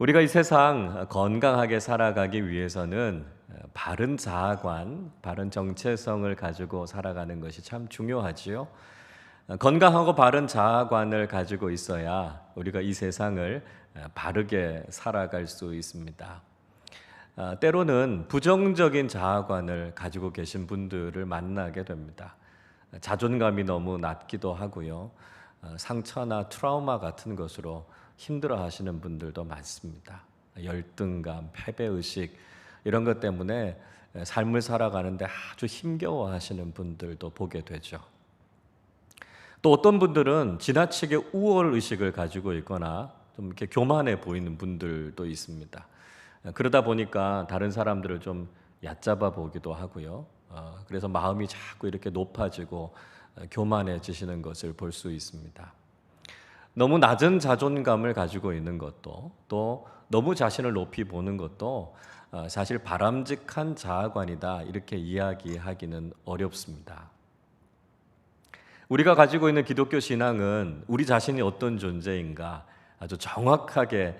우리가 이 세상 건강하게 살아가기 위해서는 바른 자아관, 바른 정체성을 가지고 살아가는 것이 참 중요하지요. 건강하고 바른 자아관을 가지고 있어야 우리가 이 세상을 바르게 살아갈 수 있습니다. 때로는 부정적인 자아관을 가지고 계신 분들을 만나게 됩니다. 자존감이 너무 낮기도 하고요. 상처나 트라우마 같은 것으로 힘들어 하시는 분들도 많습니다. 열등감, 패배의식 이런 것 때문에 삶을 살아가는데 아주 힘겨워 하시는 분들도 보게 되죠. 또 어떤 분들은 지나치게 우월의식을 가지고 있거나 좀 이렇게 교만해 보이는 분들도 있습니다. 그러다 보니까 다른 사람들을 좀 얕잡아 보기도 하고요. 그래서 마음이 자꾸 이렇게 높아지고 교만해지시는 것을 볼 수 있습니다. 너무 낮은 자존감을 가지고 있는 것도 또 너무 자신을 높이 보는 것도 사실 바람직한 자아관이다 이렇게 이야기하기는 어렵습니다. 우리가 가지고 있는 기독교 신앙은 우리 자신이 어떤 존재인가 아주 정확하게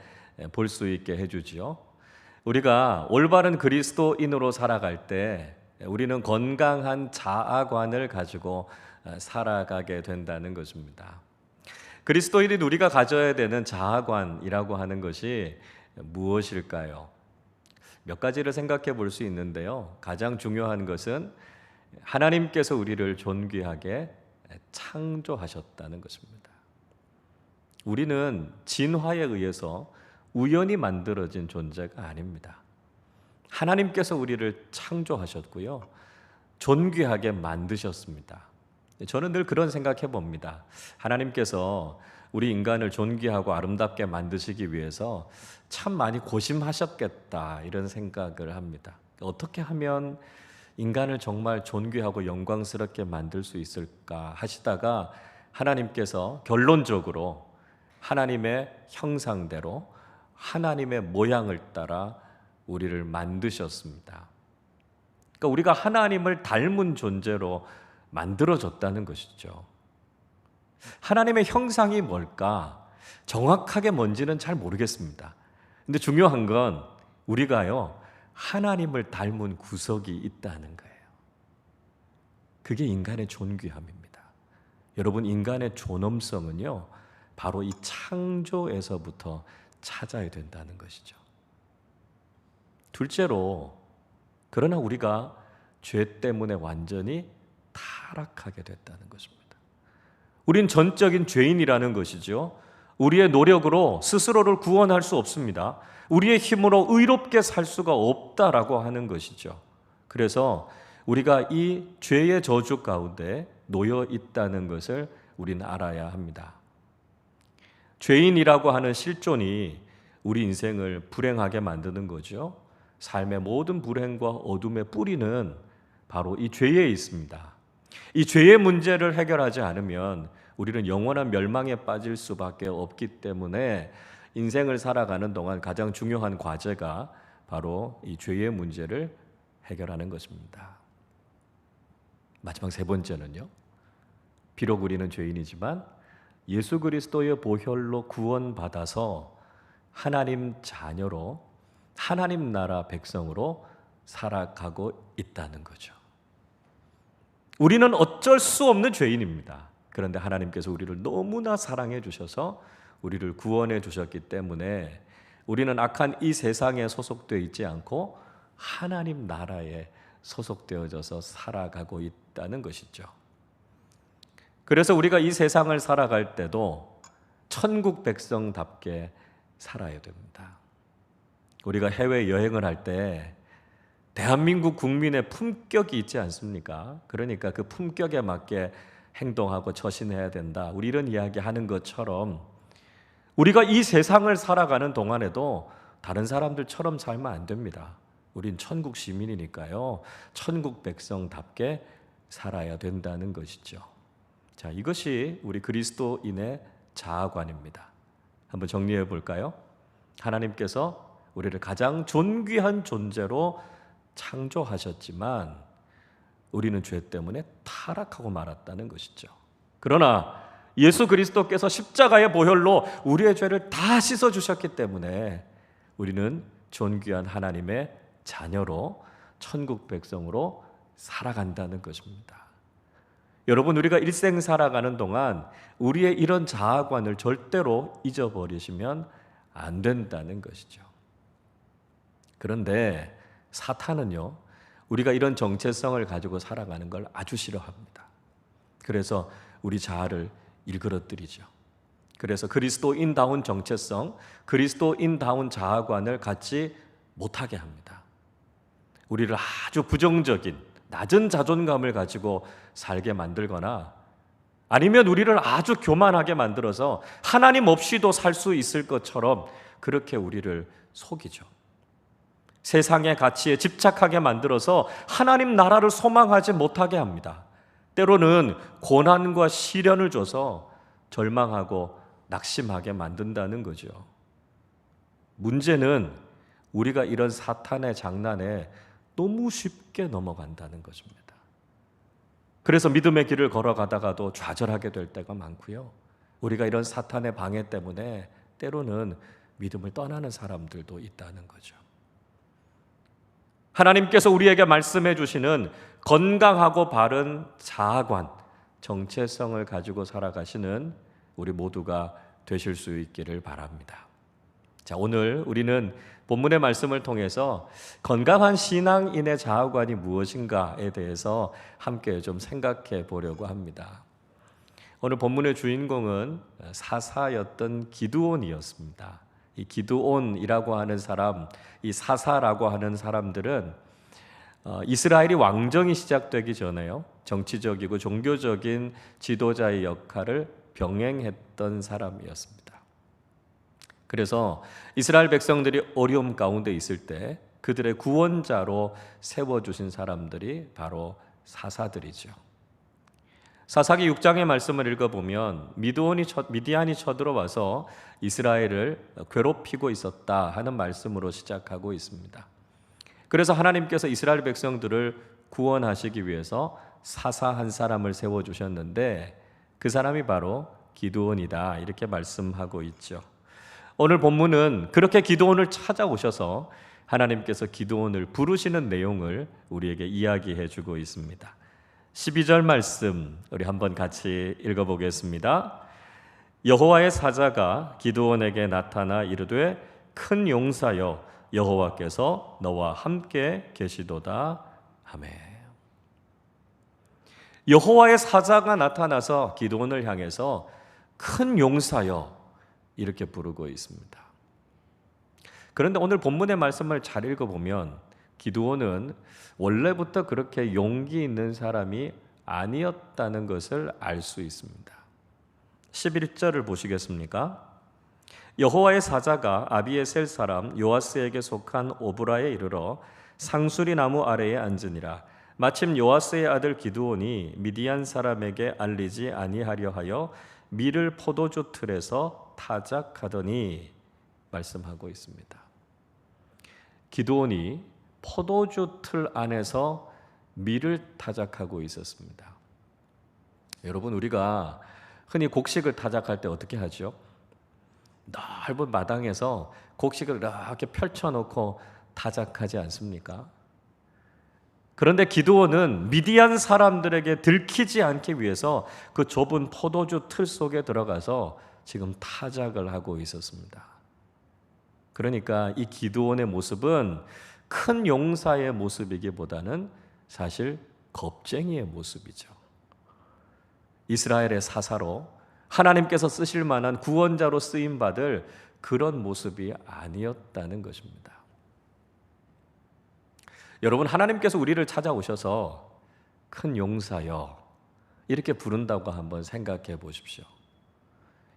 볼 수 있게 해주지요. 우리가 올바른 그리스도인으로 살아갈 때 우리는 건강한 자아관을 가지고 살아가게 된다는 것입니다. 그리스도인인 우리가 가져야 되는 자아관이라고 하는 것이 무엇일까요? 몇 가지를 생각해 볼 수 있는데요. 가장 중요한 것은 하나님께서 우리를 존귀하게 창조하셨다는 것입니다. 우리는 진화에 의해서 우연히 만들어진 존재가 아닙니다. 하나님께서 우리를 창조하셨고요. 존귀하게 만드셨습니다. 저는 늘 그런 생각해 봅니다. 하나님께서 우리 인간을 존귀하고 아름답게 만드시기 위해서 참 많이 고심하셨겠다 이런 생각을 합니다. 어떻게 하면 인간을 정말 존귀하고 영광스럽게 만들 수 있을까 하시다가 하나님께서 결론적으로 하나님의 형상대로 하나님의 모양을 따라 우리를 만드셨습니다. 그러니까 우리가 하나님을 닮은 존재로 만들어졌다는 것이죠. 하나님의 형상이 뭘까? 정확하게 뭔지는 잘 모르겠습니다. 근데 중요한 건 우리가요, 하나님을 닮은 구석이 있다는 거예요. 그게 인간의 존귀함입니다. 여러분, 인간의 존엄성은요, 바로 이 창조에서부터 찾아야 된다는 것이죠. 둘째로, 그러나 우리가 죄 때문에 완전히 타락하게 됐다는 것입니다. 우린 전적인 죄인이라는 것이죠. 우리의 노력으로 스스로를 구원할 수 없습니다. 우리의 힘으로 의롭게 살 수가 없다라고 하는 것이죠. 그래서 우리가 이 죄의 저주 가운데 놓여 있다는 것을 우리는 알아야 합니다. 죄인이라고 하는 실존이 우리 인생을 불행하게 만드는 거죠. 삶의 모든 불행과 어둠의 뿌리는 바로 이 죄에 있습니다. 이 죄의 문제를 해결하지 않으면 우리는 영원한 멸망에 빠질 수밖에 없기 때문에 인생을 살아가는 동안 가장 중요한 과제가 바로 이 죄의 문제를 해결하는 것입니다. 마지막 세 번째는요. 비록 우리는 죄인이지만 예수 그리스도의 보혈로 구원받아서 하나님 자녀로 하나님 나라 백성으로 살아가고 있다는 거죠. 우리는 어쩔 수 없는 죄인입니다. 그런데 하나님께서 우리를 너무나 사랑해 주셔서 우리를 구원해 주셨기 때문에 우리는 악한 이 세상에 소속되어 있지 않고 하나님 나라에 소속되어져서 살아가고 있다는 것이죠. 그래서 우리가 이 세상을 살아갈 때도 천국 백성답게 살아야 됩니다. 우리가 해외 여행을 할 때 대한민국 국민의 품격이 있지 않습니까? 그러니까 그 품격에 맞게 행동하고 처신해야 된다. 우리 이런 이야기 하는 것처럼 우리가 이 세상을 살아가는 동안에도 다른 사람들처럼 살면 안 됩니다. 우린 천국 시민이니까요. 천국 백성답게 살아야 된다는 것이죠. 자, 이것이 우리 그리스도인의 자아관입니다. 한번 정리해 볼까요? 하나님께서 우리를 가장 존귀한 존재로 창조하셨지만 우리는 죄 때문에 타락하고 말았다는 것이죠. 그러나 예수 그리스도께서 십자가의 보혈로 우리의 죄를 다 씻어주셨기 때문에 우리는 존귀한 하나님의 자녀로 천국 백성으로 살아간다는 것입니다. 여러분, 우리가 일생 살아가는 동안 우리의 이런 자아관을 절대로 잊어버리시면 안 된다는 것이죠. 그런데 사탄은요, 우리가 이런 정체성을 가지고 살아가는 걸 아주 싫어합니다. 그래서 우리 자아를 일그러뜨리죠. 그래서 그리스도인다운 정체성, 그리스도인다운 자아관을 갖지 못하게 합니다. 우리를 아주 부정적인 낮은 자존감을 가지고 살게 만들거나 아니면 우리를 아주 교만하게 만들어서 하나님 없이도 살 수 있을 것처럼 그렇게 우리를 속이죠. 세상의 가치에 집착하게 만들어서 하나님 나라를 소망하지 못하게 합니다. 때로는 고난과 시련을 줘서 절망하고 낙심하게 만든다는 거죠. 문제는 우리가 이런 사탄의 장난에 너무 쉽게 넘어간다는 것입니다. 그래서 믿음의 길을 걸어가다가도 좌절하게 될 때가 많고요. 우리가 이런 사탄의 방해 때문에 때로는 믿음을 떠나는 사람들도 있다는 거죠. 하나님께서 우리에게 말씀해 주시는 건강하고 바른 자아관, 정체성을 가지고 살아가시는 우리 모두가 되실 수 있기를 바랍니다. 자, 오늘 우리는 본문의 말씀을 통해서 건강한 신앙인의 자아관이 무엇인가에 대해서 함께 좀 생각해 보려고 합니다. 오늘 본문의 주인공은 사사였던 기드온이었습니다. 이 기드온이라고 하는 사람, 이 사사라고 하는 사람들은 이스라엘이 왕정이 시작되기 전에요, 정치적이고 종교적인 지도자의 역할을 병행했던 사람이었습니다. 그래서 이스라엘 백성들이 어려움 가운데 있을 때 그들의 구원자로 세워주신 사람들이 바로 사사들이죠. 사사기 6장의 말씀을 읽어보면 미디안이 쳐들어와서 이스라엘을 괴롭히고 있었다 하는 말씀으로 시작하고 있습니다. 그래서 하나님께서 이스라엘 백성들을 구원하시기 위해서 사사 한 사람을 세워주셨는데 그 사람이 바로 기드온이다, 이렇게 말씀하고 있죠. 오늘 본문은 그렇게 기드온을 찾아오셔서 하나님께서 기드온을 부르시는 내용을 우리에게 이야기해 주고 있습니다. 12절 말씀 우리 한번 같이 읽어보겠습니다. 여호와의 사자가 기드온에게 나타나 이르되 큰 용사여 여호와께서 너와 함께 계시도다. 아멘. 여호와의 사자가 나타나서 기드온을 향해서 큰 용사여 이렇게 부르고 있습니다. 그런데 오늘 본문의 말씀을 잘 읽어보면 기드온은 원래부터 그렇게 용기 있는 사람이 아니었다는 것을 알 수 있습니다. 11절을 보시겠습니까? 여호와의 사자가 아비에셀 사람 요아스에게 속한 오브라에 이르러 상수리 나무 아래에 앉으니라. 마침 요아스의 아들 기드온이 미디안 사람에게 알리지 아니하려 하여 밀을 포도주 틀에서 타작하더니 말씀하고 있습니다. 기드온이 포도주 틀 안에서 밀을 타작하고 있었습니다. 여러분, 우리가 흔히 곡식을 타작할 때 어떻게 하죠? 넓은 마당에서 곡식을 이렇게 펼쳐놓고 타작하지 않습니까? 그런데 기드온은 미디안 사람들에게 들키지 않기 위해서 그 좁은 포도주 틀 속에 들어가서 지금 타작을 하고 있었습니다. 그러니까 이 기드온의 모습은 큰 용사의 모습이기보다는 사실 겁쟁이의 모습이죠. 이스라엘의 사사로 하나님께서 쓰실 만한 구원자로 쓰임받을 그런 모습이 아니었다는 것입니다. 여러분, 하나님께서 우리를 찾아오셔서 큰 용사여 이렇게 부른다고 한번 생각해 보십시오.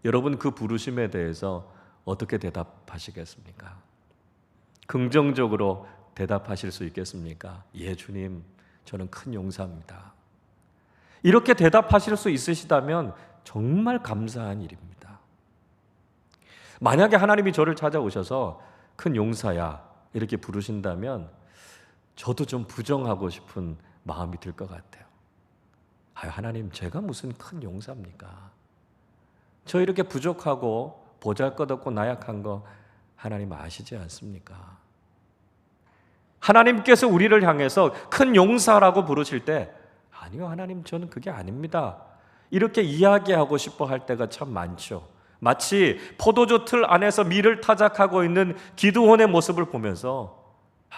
여러분, 그 부르심에 대해서 어떻게 대답하시겠습니까? 긍정적으로 대답하실 수 있겠습니까? 예, 주님, 저는 큰 용사입니다. 이렇게 대답하실 수 있으시다면 정말 감사한 일입니다. 만약에 하나님이 저를 찾아오셔서 큰 용사야 이렇게 부르신다면 저도 좀 부정하고 싶은 마음이 들 것 같아요. 하나님, 제가 무슨 큰 용사입니까? 저 이렇게 부족하고 보잘것없고 나약한 거 하나님 아시지 않습니까? 하나님께서 우리를 향해서 큰 용사라고 부르실 때 아니요, 하나님, 저는 그게 아닙니다, 이렇게 이야기하고 싶어 할 때가 참 많죠. 마치 포도주 틀 안에서 밀을 타작하고 있는 기드온의 모습을 보면서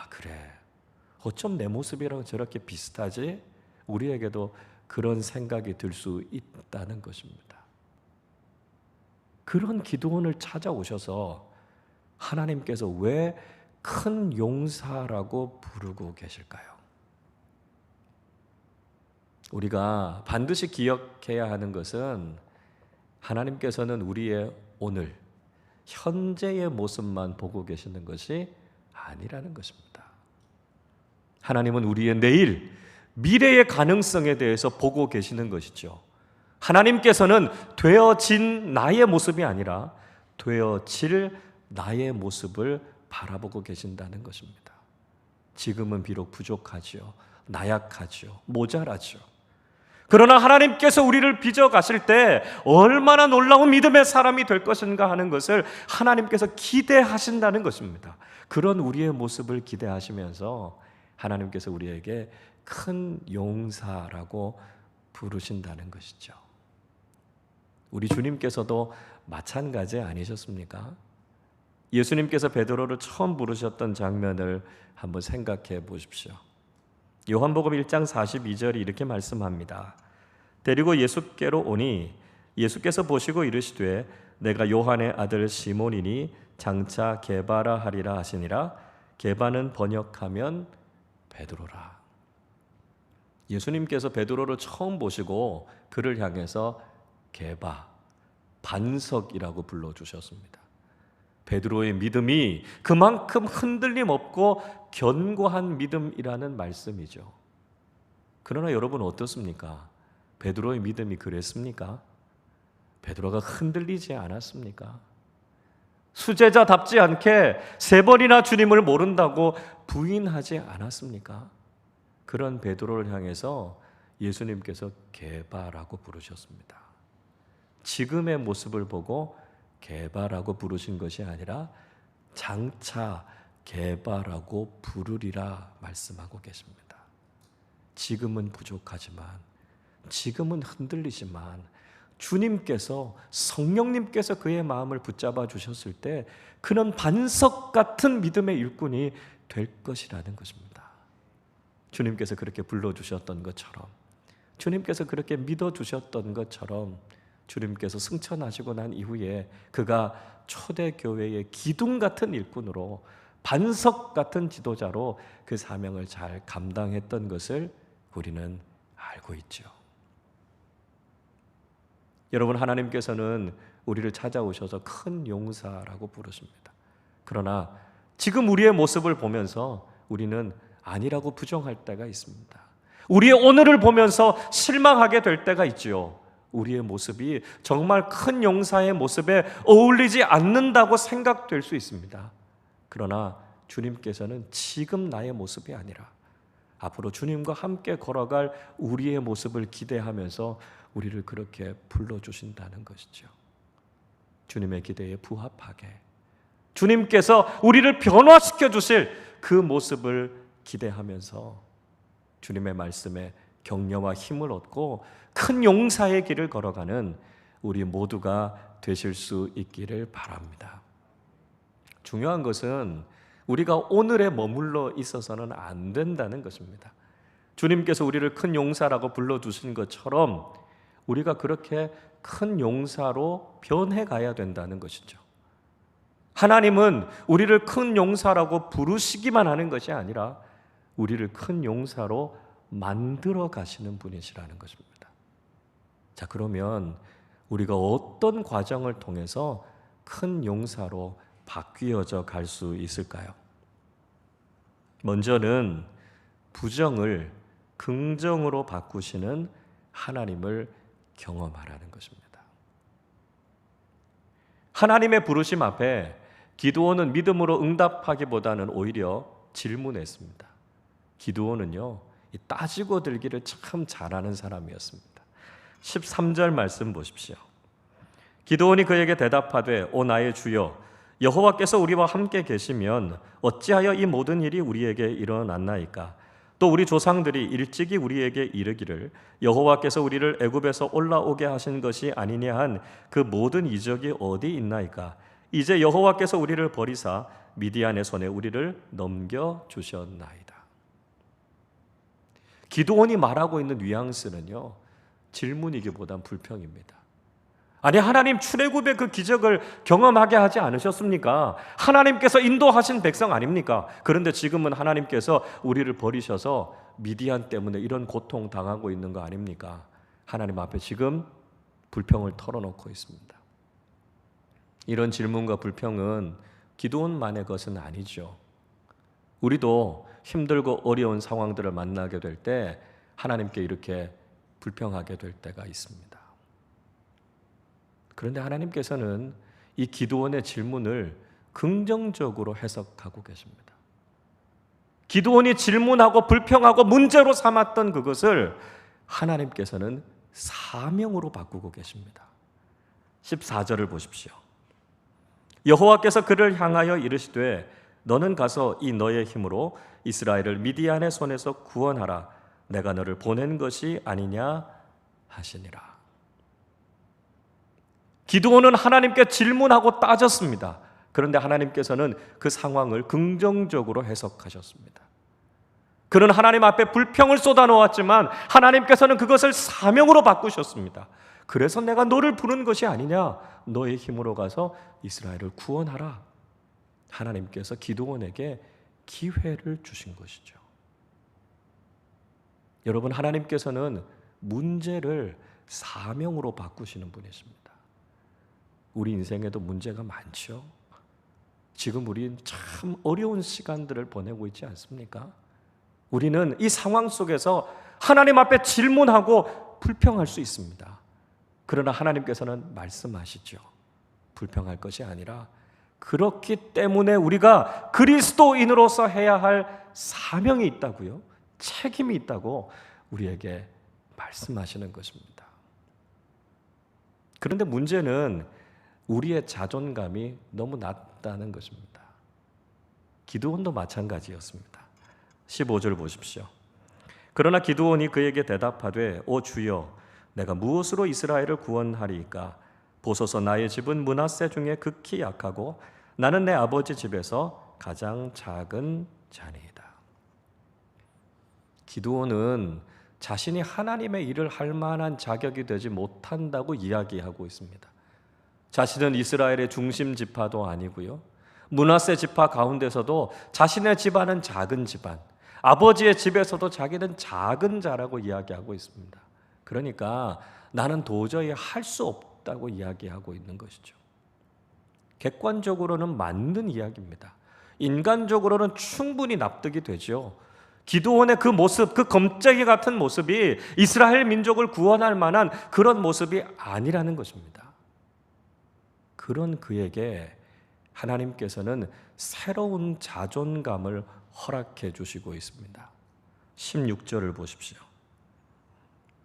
그래, 어쩜 내 모습이랑 저렇게 비슷하지? 우리에게도 그런 생각이 들 수 있다는 것입니다. 그런 기드온을 찾아오셔서 하나님께서 왜 큰 용사라고 부르고 계실까요? 우리가 반드시 기억해야 하는 것은 하나님께서는 우리의 오늘, 현재의 모습만 보고 계시는 것이 아니라는 것입니다. 하나님은 우리의 내일, 미래의 가능성에 대해서 보고 계시는 것이죠. 하나님께서는 되어진 나의 모습이 아니라 되어질 나의 모습을 바라보고 계신다는 것입니다. 지금은 비록 부족하죠, 나약하죠, 모자라죠. 그러나 하나님께서 우리를 빚어 가실 때 얼마나 놀라운 믿음의 사람이 될 것인가 하는 것을 하나님께서 기대하신다는 것입니다. 그런 우리의 모습을 기대하시면서 하나님께서 우리에게 큰 용사라고 부르신다는 것이죠. 우리 주님께서도 마찬가지 아니셨습니까? 예수님께서 베드로를 처음 부르셨던 장면을 한번 생각해 보십시오. 요한복음 1장 42절이 이렇게 말씀합니다. 데리고 예수께로 오니 예수께서 보시고 이르시되 내가 요한의 아들 시몬이니 장차 게바라 하리라 하시니라. 게바는 번역하면 베드로라. 예수님께서 베드로를 처음 보시고 그를 향해서 게바, 반석이라고 불러주셨습니다. 베드로의 믿음이 그만큼 흔들림 없고 견고한 믿음이라는 말씀이죠. 그러나 여러분 어떻습니까? 베드로의 믿음이 그랬습니까? 베드로가 흔들리지 않았습니까? 수제자답지 않게 3번이나 주님을 모른다고 부인하지 않았습니까? 그런 베드로를 향해서 예수님께서 게바라고 부르셨습니다. 지금의 모습을 보고 게바라고 부르신 것이 아니라 장차 게바라고 부르리라 말씀하고 계십니다. 지금은 부족하지만, 지금은 흔들리지만 주님께서, 성령님께서 그의 마음을 붙잡아 주셨을 때 그는 반석 같은 믿음의 일꾼이 될 것이라는 것입니다. 주님께서 그렇게 불러주셨던 것처럼, 주님께서 그렇게 믿어주셨던 것처럼 주님께서 승천하시고 난 이후에 그가 초대교회의 기둥 같은 일꾼으로, 반석 같은 지도자로 그 사명을 잘 감당했던 것을 우리는 알고 있죠. 여러분, 하나님께서는 우리를 찾아오셔서 큰 용사라고 부르십니다. 그러나 지금 우리의 모습을 보면서 우리는 아니라고 부정할 때가 있습니다. 우리의 오늘을 보면서 실망하게 될 때가 있지요. 우리의 모습이 정말 큰 용사의 모습에 어울리지 않는다고 생각될 수 있습니다. 그러나 주님께서는 지금 나의 모습이 아니라 앞으로 주님과 함께 걸어갈 우리의 모습을 기대하면서 우리를 그렇게 불러주신다는 것이죠. 주님의 기대에 부합하게 주님께서 우리를 변화시켜 주실 그 모습을 기대하면서 주님의 말씀에 격려와 힘을 얻고 큰 용사의 길을 걸어가는 우리 모두가 되실 수 있기를 바랍니다. 중요한 것은 우리가 오늘에 머물러 있어서는 안 된다는 것입니다. 주님께서 우리를 큰 용사라고 불러주신 것처럼 우리가 그렇게 큰 용사로 변해가야 된다는 것이죠. 하나님은 우리를 큰 용사라고 부르시기만 하는 것이 아니라 우리를 큰 용사로 만들어 가시는 분이시라는 것입니다. 자, 그러면 우리가 어떤 과정을 통해서 큰 용사로 바뀌어져 갈 수 있을까요? 먼저는 부정을 긍정으로 바꾸시는 하나님을 경험하라는 것입니다. 하나님의 부르심 앞에 기드온은 믿음으로 응답하기보다는 오히려 질문했습니다. 기드온은요, 따지고 들기를 참 잘하는 사람이었습니다. 13절 말씀 보십시오. 기드온이 그에게 대답하되 오 나의 주여 여호와께서 우리와 함께 계시면 어찌하여 이 모든 일이 우리에게 일어났나이까? 또 우리 조상들이 일찍이 우리에게 이르기를 여호와께서 우리를 애굽에서 올라오게 하신 것이 아니냐 한 그 모든 이적이 어디 있나이까? 이제 여호와께서 우리를 버리사 미디안의 손에 우리를 넘겨 주셨나이다. 기드온이 말하고 있는 뉘앙스는요, 질문이기보단 불평입니다. 아니, 하나님 출애굽의 그 기적을 경험하게 하지 않으셨습니까? 하나님께서 인도하신 백성 아닙니까? 그런데 지금은 하나님께서 우리를 버리셔서 미디안 때문에 이런 고통 당하고 있는 거 아닙니까? 하나님 앞에 지금 불평을 털어놓고 있습니다. 이런 질문과 불평은 기드온만의 것은 아니죠. 우리도 힘들고 어려운 상황들을 만나게 될 때 하나님께 이렇게 불평하게 될 때가 있습니다. 그런데 하나님께서는 이 기드온의 질문을 긍정적으로 해석하고 계십니다. 기드온이 질문하고 불평하고 문제로 삼았던 그것을 하나님께서는 사명으로 바꾸고 계십니다. 14절을 보십시오. 여호와께서 그를 향하여 이르시되 너는 가서 이 너의 힘으로 이스라엘을 미디안의 손에서 구원하라. 내가 너를 보낸 것이 아니냐 하시니라. 기드온은 하나님께 질문하고 따졌습니다. 그런데 하나님께서는 그 상황을 긍정적으로 해석하셨습니다. 그는 하나님 앞에 불평을 쏟아놓았지만 하나님께서는 그것을 사명으로 바꾸셨습니다. 그래서 내가 너를 부른 것이 아니냐, 너의 힘으로 가서 이스라엘을 구원하라. 하나님께서 기드온에게 기회를 주신 것이죠. 여러분, 하나님께서는 문제를 사명으로 바꾸시는 분이십니다. 우리 인생에도 문제가 많죠. 지금 우린 참 어려운 시간들을 보내고 있지 않습니까? 우리는 이 상황 속에서 하나님 앞에 질문하고 불평할 수 있습니다. 그러나 하나님께서는 말씀하시죠. 불평할 것이 아니라 그렇기 때문에 우리가 그리스도인으로서 해야 할 사명이 있다고요. 책임이 있다고 우리에게 말씀하시는 것입니다. 그런데 문제는 우리의 자존감이 너무 낮다는 것입니다. 기드온도 마찬가지였습니다. 15절 보십시오. 그러나 기드온이 그에게 대답하되 오 주여 내가 무엇으로 이스라엘을 구원하리이까? 보소서 나의 집은 므낫세 중에 극히 약하고 나는 내 아버지 집에서 가장 작은 자니이다. 기드온은 자신이 하나님의 일을 할 만한 자격이 되지 못한다고 이야기하고 있습니다. 자신은 이스라엘의 중심 지파도 아니고요. 므낫세 지파 가운데서도 자신의 집안은 작은 집안, 아버지의 집에서도 자기는 작은 자라고 이야기하고 있습니다. 그러니까 나는 도저히 할 수 없다고 이야기하고 있는 것이죠. 객관적으로는 맞는 이야기입니다. 인간적으로는 충분히 납득이 되죠. 기드온의 그 모습, 그 검쟁이 같은 모습이 이스라엘 민족을 구원할 만한 그런 모습이 아니라는 것입니다. 그런 그에게 하나님께서는 새로운 자존감을 허락해 주시고 있습니다. 16절을 보십시오.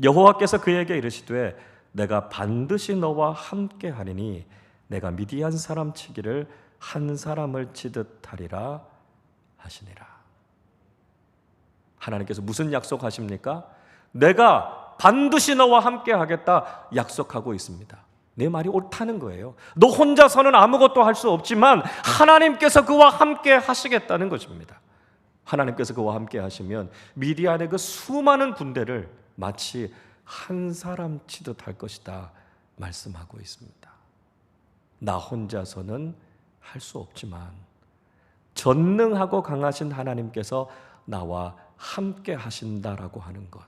여호와께서 그에게 이르시되 내가 반드시 너와 함께 하리니 내가 미디안 사람 치기를 한 사람을 치듯 하리라 하시니라. 하나님께서 무슨 약속하십니까? 내가 반드시 너와 함께 하겠다 약속하고 있습니다. 내 말이 옳다는 거예요. 너 혼자서는 아무것도 할 수 없지만 하나님께서 그와 함께 하시겠다는 것입니다. 하나님께서 그와 함께 하시면 미디안의 그 수많은 군대를 마치 한 사람 치듯 할 것이다 말씀하고 있습니다. 나 혼자서는 할 수 없지만 전능하고 강하신 하나님께서 나와 함께 하신다라고 하는 것,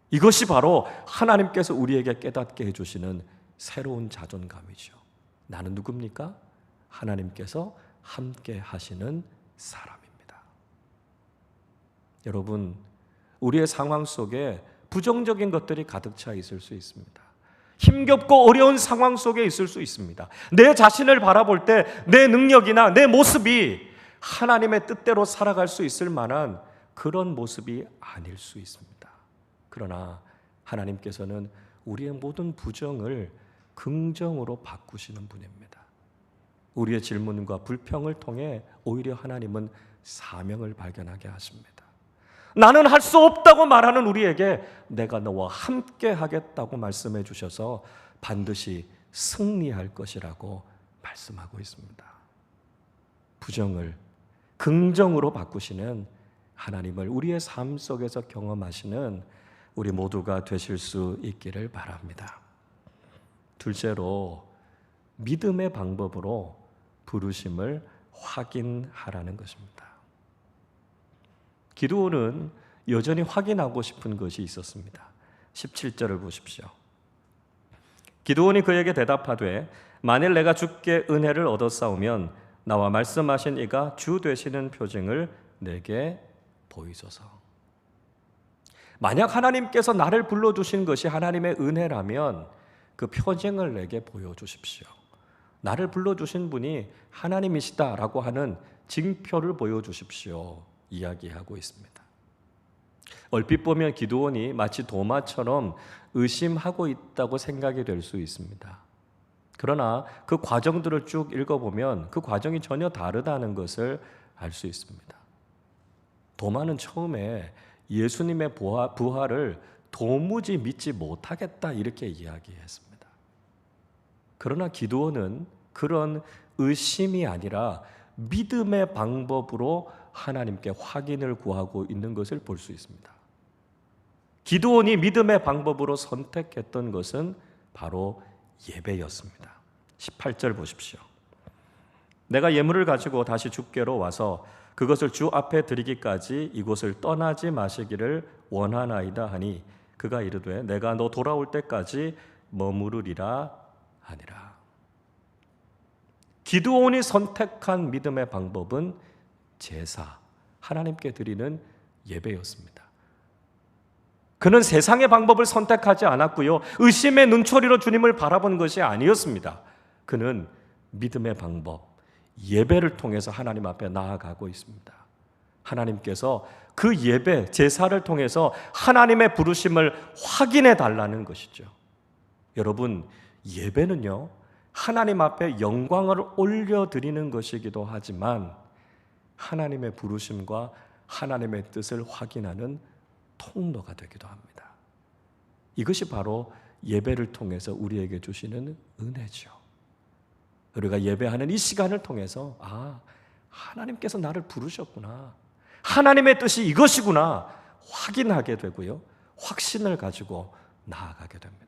이것이 바로 하나님께서 우리에게 깨닫게 해주시는 새로운 자존감이죠. 나는 누굽니까? 하나님께서 함께 하시는 사람입니다. 여러분, 우리의 상황 속에 부정적인 것들이 가득 차 있을 수 있습니다. 힘겹고 어려운 상황 속에 있을 수 있습니다. 내 자신을 바라볼 때 내 능력이나 내 모습이 하나님의 뜻대로 살아갈 수 있을 만한 그런 모습이 아닐 수 있습니다. 그러나 하나님께서는 우리의 모든 부정을 긍정으로 바꾸시는 분입니다. 우리의 질문과 불평을 통해 오히려 하나님은 사명을 발견하게 하십니다. 나는 할 수 없다고 말하는 우리에게 내가 너와 함께 하겠다고 말씀해 주셔서 반드시 승리할 것이라고 말씀하고 있습니다. 부정을 긍정으로 바꾸시는 하나님을 우리의 삶 속에서 경험하시는 우리 모두가 되실 수 있기를 바랍니다. 둘째로 믿음의 방법으로 부르심을 확인하라는 것입니다. 기드온은 여전히 확인하고 싶은 것이 있었습니다. 17절을 보십시오. 기드온이 그에게 대답하되 만일 내가 주께 은혜를 얻었사오면 나와 말씀하신 이가 주 되시는 표징을 내게 보이소서. 만약 하나님께서 나를 불러주신 것이 하나님의 은혜라면 그 표징을 내게 보여주십시오. 나를 불러주신 분이 하나님이시다라고 하는 징표를 보여주십시오. 이야기하고 있습니다. 얼핏 보면 기드온이 마치 도마처럼 의심하고 있다고 생각이 될 수 있습니다. 그러나 그 과정들을 쭉 읽어보면 그 과정이 전혀 다르다는 것을 알 수 있습니다. 도마는 처음에 예수님의 부활을 도무지 믿지 못하겠다 이렇게 이야기했습니다. 그러나 기드온은 그런 의심이 아니라 믿음의 방법으로 하나님께 확인을 구하고 있는 것을 볼 수 있습니다. 기드온이 믿음의 방법으로 선택했던 것은 바로 예배였습니다. 18절 보십시오. 내가 예물을 가지고 다시 주께로 와서 그것을 주 앞에 드리기까지 이곳을 떠나지 마시기를 원하나이다 하니 그가 이르되 내가 너 돌아올 때까지 머무르리라 하니라. 기드온이 선택한 믿음의 방법은 제사, 하나님께 드리는 예배였습니다. 그는 세상의 방법을 선택하지 않았고요. 의심의 눈초리로 주님을 바라본 것이 아니었습니다. 그는 믿음의 방법, 예배를 통해서 하나님 앞에 나아가고 있습니다. 하나님께서 그 예배, 제사를 통해서 하나님의 부르심을 확인해 달라는 것이죠. 여러분, 예배는요, 하나님 앞에 영광을 올려드리는 것이기도 하지만 하나님의 부르심과 하나님의 뜻을 확인하는 통로가 되기도 합니다. 이것이 바로 예배를 통해서 우리에게 주시는 은혜죠. 우리가 예배하는 이 시간을 통해서 하나님께서 나를 부르셨구나, 하나님의 뜻이 이것이구나 확인하게 되고요, 확신을 가지고 나아가게 됩니다.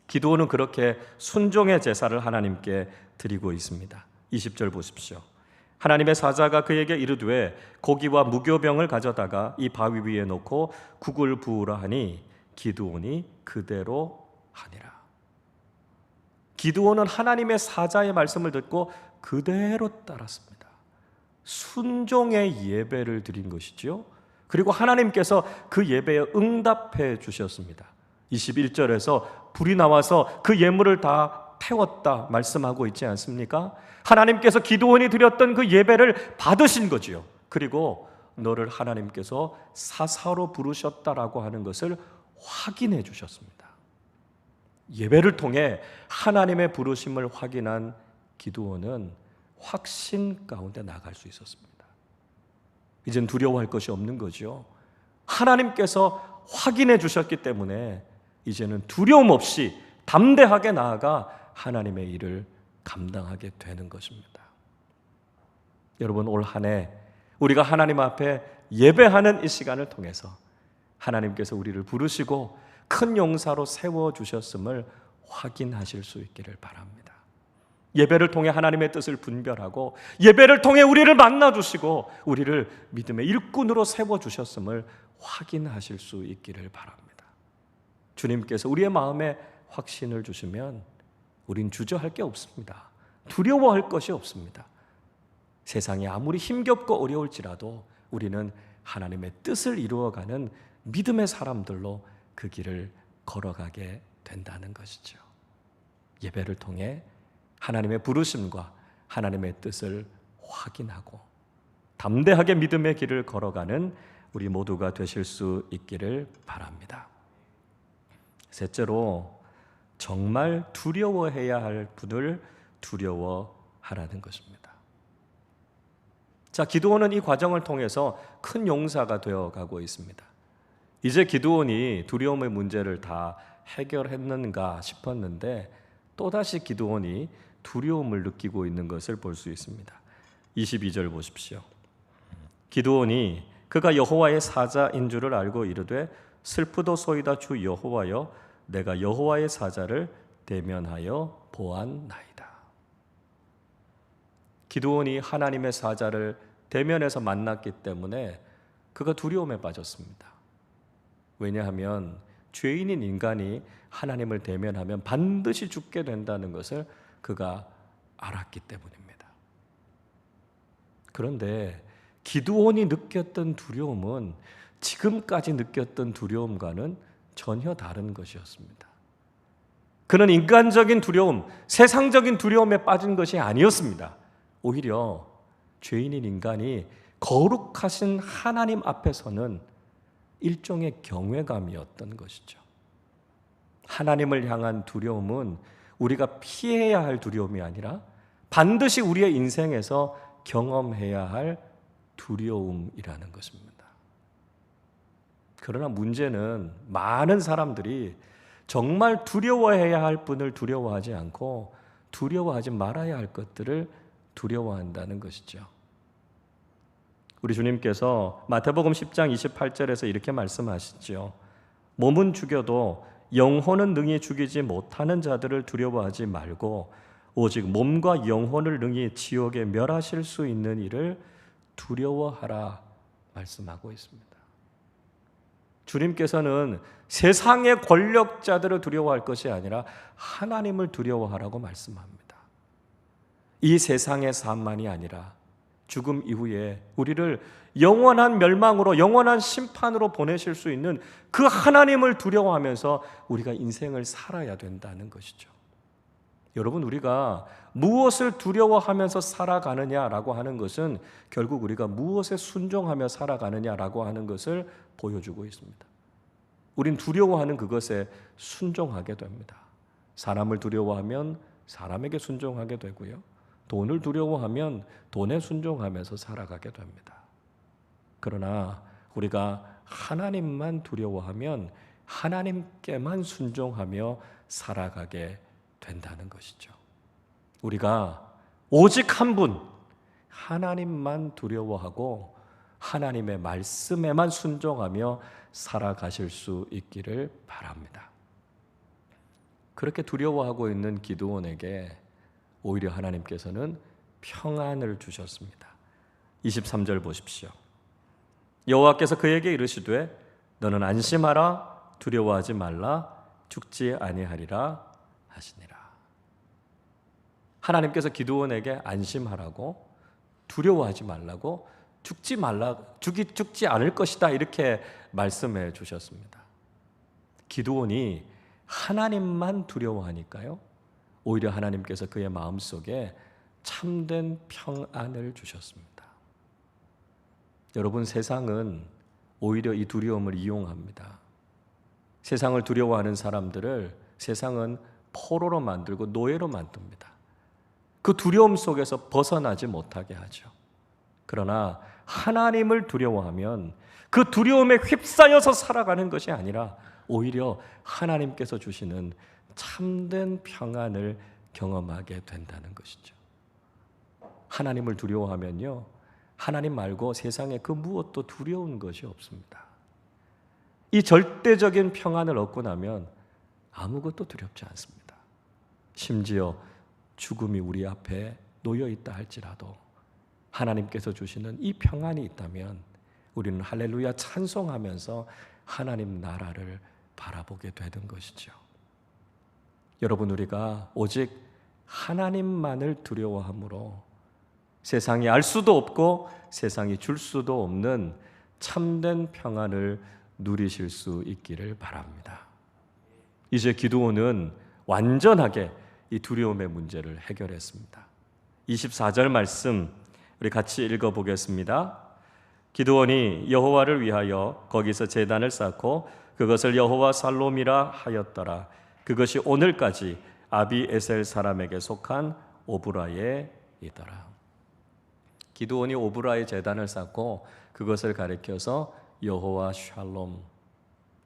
기드온은 그렇게 순종의 제사를 하나님께 드리고 있습니다. 20절 보십시오. 하나님의 사자가 그에게 이르되 고기와 무교병을 가져다가 이 바위 위에 놓고 국을 부으라 하니 기드온이 그대로 하니라. 기드온은 하나님의 사자의 말씀을 듣고 그대로 따랐습니다. 순종의 예배를 드린 것이죠. 그리고 하나님께서 그 예배에 응답해 주셨습니다. 21절에서 불이 나와서 그 예물을 다 태웠다 말씀하고 있지 않습니까? 하나님께서 기드온이 드렸던 그 예배를 받으신 거지요. 그리고 너를 하나님께서 사사로 부르셨다라고 하는 것을 확인해 주셨습니다. 예배를 통해 하나님의 부르심을 확인한 기드온은 확신 가운데 나갈 수 있었습니다. 이젠 두려워할 것이 없는 거죠. 하나님께서 확인해 주셨기 때문에 이제는 두려움 없이 담대하게 나아가 하나님의 일을 감당하게 되는 것입니다. 여러분, 올 한 해 우리가 하나님 앞에 예배하는 이 시간을 통해서 하나님께서 우리를 부르시고 큰 용사로 세워주셨음을 확인하실 수 있기를 바랍니다. 예배를 통해 하나님의 뜻을 분별하고 예배를 통해 우리를 만나주시고 우리를 믿음의 일꾼으로 세워주셨음을 확인하실 수 있기를 바랍니다. 주님께서 우리의 마음에 확신을 주시면 우린 주저할 게 없습니다. 두려워할 것이 없습니다. 세상이 아무리 힘겹고 어려울지라도 우리는 하나님의 뜻을 이루어가는 믿음의 사람들로 그 길을 걸어가게 된다는 것이죠. 예배를 통해 하나님의 부르심과 하나님의 뜻을 확인하고 담대하게 믿음의 길을 걸어가는 우리 모두가 되실 수 있기를 바랍니다. 셋째로, 정말 두려워해야 할 분을 두려워하라는 것입니다. 자, 기드온은 이 과정을 통해서 큰 용사가 되어 가고 있습니다. 이제 기드온이 두려움의 문제를 다 해결했는가 싶었는데 또다시 기드온이 두려움을 느끼고 있는 것을 볼 수 있습니다. 22절 보십시오. 기드온이 그가 여호와의 사자인 줄을 알고 이르되 슬프도소이다 주 여호와여 내가 여호와의 사자를 대면하여 보았나이다. 기드온이 하나님의 사자를 대면해서 만났기 때문에 그가 두려움에 빠졌습니다. 왜냐하면 죄인인 인간이 하나님을 대면하면 반드시 죽게 된다는 것을 그가 알았기 때문입니다. 그런데 기드온이 느꼈던 두려움은 지금까지 느꼈던 두려움과는 전혀 다른 것이었습니다. 그는 인간적인 두려움, 세상적인 두려움에 빠진 것이 아니었습니다. 오히려 죄인인 인간이 거룩하신 하나님 앞에서는 일종의 경외감이었던 것이죠. 하나님을 향한 두려움은 우리가 피해야 할 두려움이 아니라 반드시 우리의 인생에서 경험해야 할 두려움이라는 것입니다. 그러나 문제는 많은 사람들이 정말 두려워해야 할 분을 두려워하지 않고 두려워하지 말아야 할 것들을 두려워한다는 것이죠. 우리 주님께서 마태복음 10장 28절에서 이렇게 말씀하시죠. 몸은 죽여도 영혼은 능히 죽이지 못하는 자들을 두려워하지 말고 오직 몸과 영혼을 능히 지옥에 멸하실 수 있는 이를 두려워하라 말씀하고 있습니다. 주님께서는 세상의 권력자들을 두려워할 것이 아니라 하나님을 두려워하라고 말씀합니다. 이 세상의 삶만이 아니라 죽음 이후에 우리를 영원한 멸망으로 영원한 심판으로 보내실 수 있는 그 하나님을 두려워하면서 우리가 인생을 살아야 된다는 것이죠. 여러분, 우리가 무엇을 두려워하면서 살아가느냐라고 하는 것은 결국 우리가 무엇에 순종하며 살아가느냐라고 하는 것을 보여주고 있습니다. 우린 두려워하는 그것에 순종하게 됩니다. 사람을 두려워하면 사람에게 순종하게 되고요. 돈을 두려워하면 돈에 순종하면서 살아가게 됩니다. 그러나 우리가 하나님만 두려워하면 하나님께만 순종하며 살아가게 된다는 것이죠. 우리가 오직 한 분, 하나님만 두려워하고 하나님의 말씀에만 순종하며 살아가실 수 있기를 바랍니다. 그렇게 두려워하고 있는 기드온에게 오히려 하나님께서는 평안을 주셨습니다. 23절 보십시오. 여호와께서 그에게 이르시되 너는 안심하라 두려워하지 말라 죽지 아니하리라 하시니라. 하나님께서 기드온에게 안심하라고 두려워하지 말라고 죽지 않을 것이다 이렇게 말씀해 주셨습니다. 기드온이 하나님만 두려워하니까요. 오히려 하나님께서 그의 마음속에 참된 평안을 주셨습니다. 여러분, 세상은 오히려 이 두려움을 이용합니다. 세상을 두려워하는 사람들을 세상은 포로로 만들고 노예로 만듭니다. 그 두려움 속에서 벗어나지 못하게 하죠. 그러나 하나님을 두려워하면 그 두려움에 휩싸여서 살아가는 것이 아니라 오히려 하나님께서 주시는 참된 평안을 경험하게 된다는 것이죠. 하나님을 두려워하면요, 하나님 말고 세상에 그 무엇도 두려운 것이 없습니다. 이 절대적인 평안을 얻고 나면 아무것도 두렵지 않습니다. 심지어 죽음이 우리 앞에 놓여 있다 할지라도 하나님께서 주시는 이 평안이 있다면 우리는 할렐루야 찬송하면서 하나님 나라를 바라보게 되는 것이죠. 여러분, 우리가 오직 하나님만을 두려워함으로 세상이 알 수도 없고 세상이 줄 수도 없는 참된 평안을 누리실 수 있기를 바랍니다. 이제 기드온은 완전하게 이 두려움의 문제를 해결했습니다. 24절 말씀 우리 같이 읽어보겠습니다. 기드온이 여호와를 위하여 거기서 제단을 쌓고 그것을 여호와 살롬이라 하였더라. 그것이 오늘까지 아비에셀 사람에게 속한 오브라에 있더라. 기드온이 오브라의 제단을 쌓고 그것을 가리켜서 여호와 샬롬,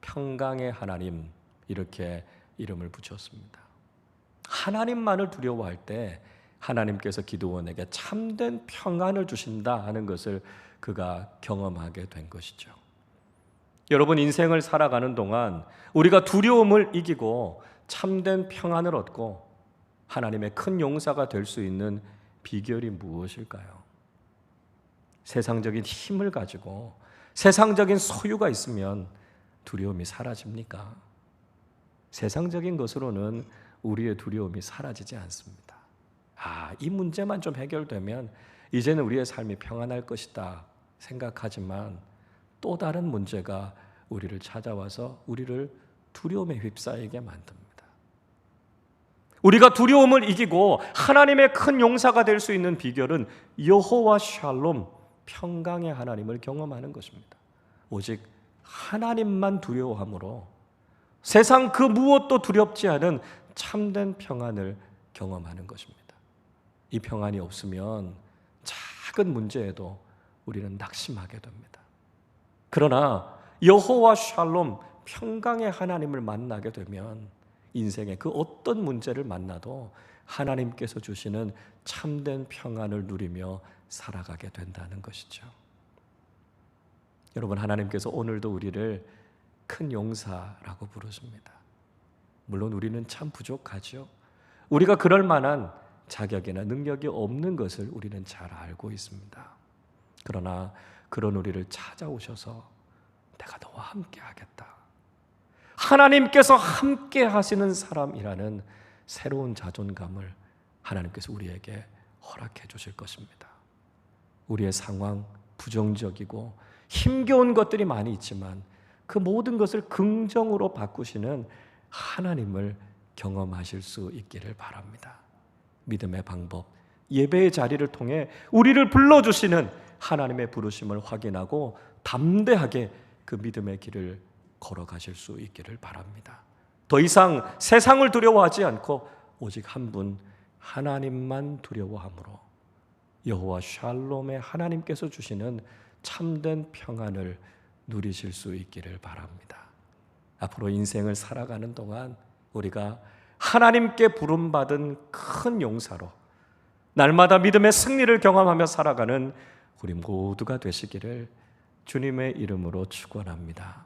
평강의 하나님, 이렇게 이름을 붙였습니다. 하나님만을 두려워할 때 하나님께서 기드온에게 참된 평안을 주신다 하는 것을 그가 경험하게 된 것이죠. 여러분, 인생을 살아가는 동안 우리가 두려움을 이기고 참된 평안을 얻고 하나님의 큰 용사가 될 수 있는 비결이 무엇일까요? 세상적인 힘을 가지고 세상적인 소유가 있으면 두려움이 사라집니까? 세상적인 것으로는 우리의 두려움이 사라지지 않습니다. 이 문제만 좀 해결되면 이제는 우리의 삶이 평안할 것이다 생각하지만 또 다른 문제가 우리를 찾아와서 우리를 두려움에 휩싸이게 만듭니다. 우리가 두려움을 이기고 하나님의 큰 용사가 될 수 있는 비결은 여호와 샬롬, 평강의 하나님을 경험하는 것입니다. 오직 하나님만 두려워함으로 세상 그 무엇도 두렵지 않은 참된 평안을 경험하는 것입니다. 이 평안이 없으면 작은 문제에도 우리는 낙심하게 됩니다. 그러나 여호와 샬롬, 평강의 하나님을 만나게 되면 인생의 그 어떤 문제를 만나도 하나님께서 주시는 참된 평안을 누리며 살아가게 된다는 것이죠. 여러분, 하나님께서 오늘도 우리를 큰 용사라고 부르십니다. 물론 우리는 참 부족하죠. 우리가 그럴 만한 자격이나 능력이 없는 것을 우리는 잘 알고 있습니다. 그러나 그런 우리를 찾아오셔서 내가 너와 함께 하겠다, 하나님께서 함께 하시는 사람이라는 새로운 자존감을 하나님께서 우리에게 허락해 주실 것입니다. 우리의 상황, 부정적이고 힘겨운 것들이 많이 있지만 그 모든 것을 긍정으로 바꾸시는 하나님을 경험하실 수 있기를 바랍니다. 믿음의 방법, 예배의 자리를 통해 우리를 불러주시는 하나님의 부르심을 확인하고 담대하게 그 믿음의 길을 걸어가실 수 있기를 바랍니다. 더 이상 세상을 두려워하지 않고 오직 한 분 하나님만 두려워함으로 여호와 샬롬의 하나님께서 주시는 참된 평안을 누리실 수 있기를 바랍니다. 앞으로 인생을 살아가는 동안 우리가 하나님께 부름받은 큰 용사로 날마다 믿음의 승리를 경험하며 살아가는 우리 모두가 되시기를 주님의 이름으로 축원합니다.